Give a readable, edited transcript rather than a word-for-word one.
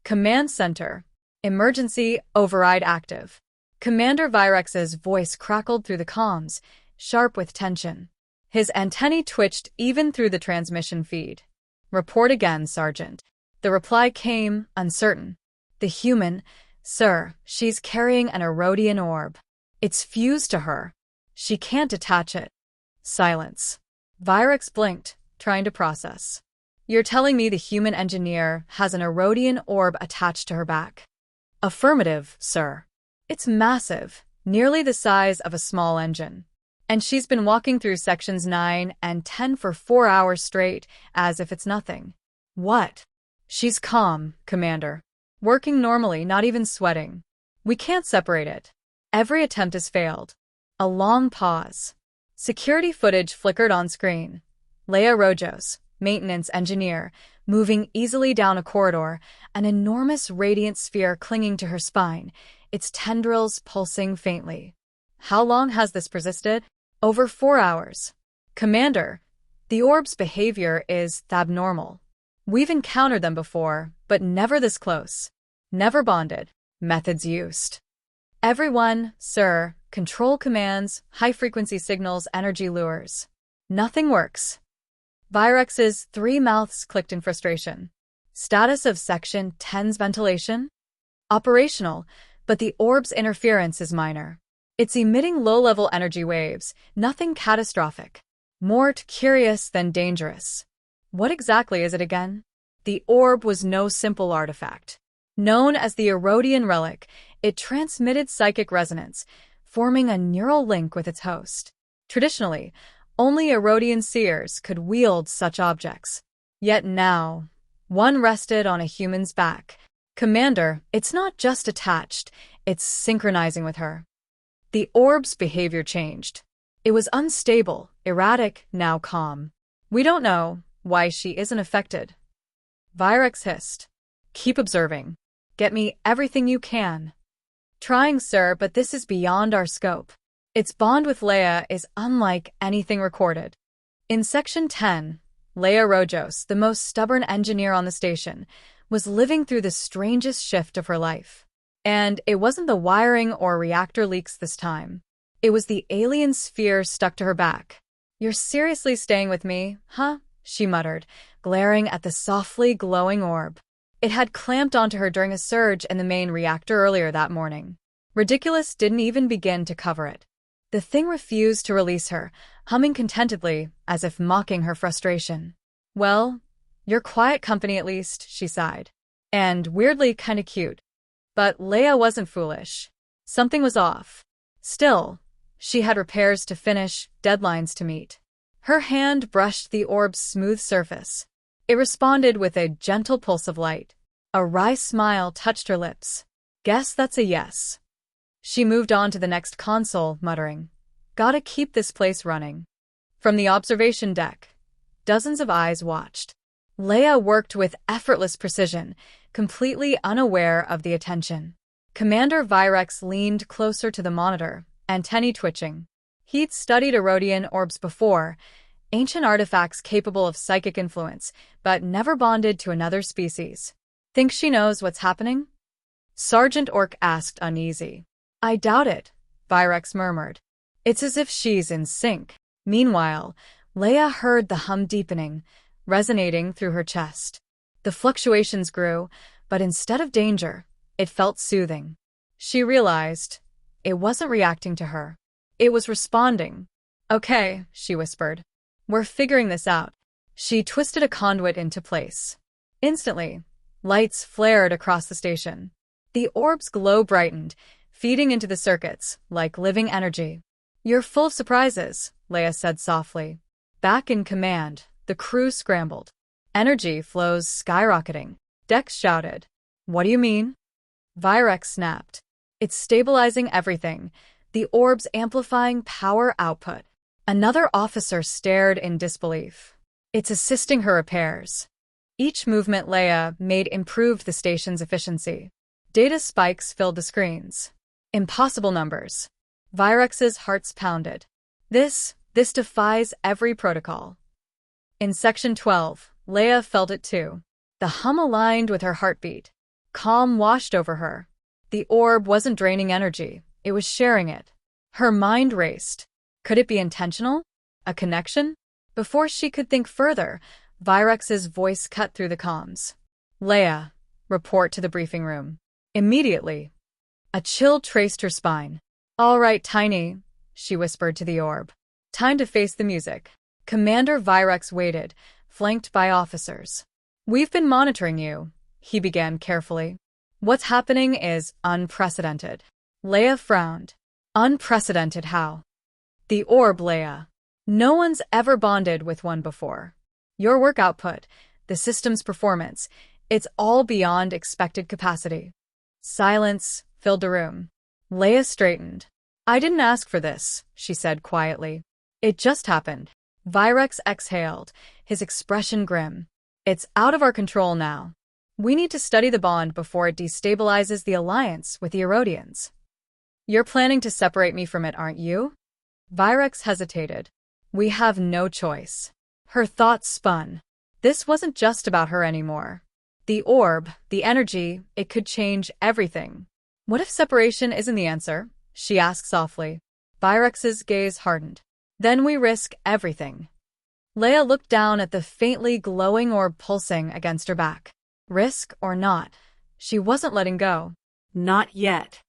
Command Center. Emergency override active. Commander Virex's voice crackled through the comms, sharp with tension. His antennae twitched even through the transmission feed. Report again, Sergeant. The reply came, uncertain. The human, sir, she's carrying an Erodian orb. It's fused to her. She can't detach it. Silence. Virex blinked, trying to process. You're telling me the human engineer has an Erodian orb attached to her back? Affirmative, sir. It's massive, nearly the size of a small engine. And she's been walking through sections 9 and 10 for 4 hours straight, as if it's nothing. What? She's calm, Commander. Working normally, not even sweating. We can't separate it. Every attempt has failed. A long pause. Security footage flickered on screen. Leia Rojos, maintenance engineer, moving easily down a corridor, an enormous radiant sphere clinging to her spine, its tendrils pulsing faintly. How long has this persisted? Over 4 hours. Commander, the orb's behavior is abnormal. We've encountered them before, but never this close. Never bonded. Methods used. Everyone, sir, control commands, high-frequency signals, energy lures. Nothing works. Virex's 3 mouths clicked in frustration. Status of Section 10's ventilation? Operational, but the orb's interference is minor. It's emitting low-level energy waves, nothing catastrophic. More curious than dangerous. What exactly is it again? The orb was no simple artifact. Known as the Erodian relic, it transmitted psychic resonance, forming a neural link with its host. Traditionally, only Erodian seers could wield such objects. Yet now, one rested on a human's back. Commander, it's not just attached, it's synchronizing with her. The orb's behavior changed. It was unstable, erratic, now calm. We don't know why she isn't affected. Virex hissed. Keep observing. Get me everything you can. Trying, sir, but this is beyond our scope. Its bond with Leia is unlike anything recorded. In Section 10, Leia Rojos, the most stubborn engineer on the station, was living through the strangest shift of her life. And it wasn't the wiring or reactor leaks this time. It was the alien sphere stuck to her back. You're seriously staying with me, huh? She muttered, glaring at the softly glowing orb. It had clamped onto her during a surge in the main reactor earlier that morning. Ridiculous didn't even begin to cover it. The thing refused to release her, humming contentedly, as if mocking her frustration. Well, you're quiet company at least, she sighed. And weirdly kinda cute. But Leia wasn't foolish. Something was off. Still, she had repairs to finish, deadlines to meet. Her hand brushed the orb's smooth surface. It responded with a gentle pulse of light. A wry smile touched her lips. Guess that's a yes. She moved on to the next console, muttering, Gotta keep this place running. From the observation deck, dozens of eyes watched. Leia worked with effortless precision, completely unaware of the attention. Commander Virex leaned closer to the monitor, antennae twitching. He'd studied Erodian orbs before, ancient artifacts capable of psychic influence, but never bonded to another species. Think she knows what's happening? Sergeant Orc asked, uneasy. I doubt it, Virex murmured. It's as if she's in sync. Meanwhile, Leia heard the hum deepening, resonating through her chest. The fluctuations grew, but instead of danger, it felt soothing. She realized it wasn't reacting to her. It was responding. Okay, she whispered. We're figuring this out. She twisted a conduit into place. Instantly, lights flared across the station. The orb's glow brightened, feeding into the circuits, like living energy. You're full of surprises, Leia said softly. Back in command, the crew scrambled. Energy flows skyrocketing. Dex shouted. What do you mean? Virex snapped. It's stabilizing everything, the orb's amplifying power output. Another officer stared in disbelief. It's assisting her repairs. Each movement Leia made improved the station's efficiency. Data spikes filled the screens. Impossible numbers. Virex's hearts pounded. This defies every protocol. In Section 12, Leia felt it too. The hum aligned with her heartbeat. Calm washed over her. The orb wasn't draining energy, it was sharing it. Her mind raced. Could it be intentional? A connection? Before she could think further, Virex's voice cut through the comms. Leia, report to the briefing room. Immediately. A chill traced her spine. All right, Tiny, she whispered to the orb. Time to face the music. Commander Virex waited, flanked by officers. We've been monitoring you, he began carefully. What's happening is unprecedented. Leia frowned. Unprecedented how? The orb, Leia. No one's ever bonded with one before. Your work output, the system's performance, it's all beyond expected capacity. Silence filled the room. Leia straightened. I didn't ask for this, she said quietly. It just happened. Virex exhaled, his expression grim. It's out of our control now. We need to study the bond before it destabilizes the alliance with the Erodians. You're planning to separate me from it, aren't you? Virex hesitated. We have no choice. Her thoughts spun. This wasn't just about her anymore. The orb, the energy, it could change everything. What if separation isn't the answer? She asked softly. Virex's gaze hardened. Then we risk everything. Leia looked down at the faintly glowing orb pulsing against her back. Risk or not, she wasn't letting go. Not yet.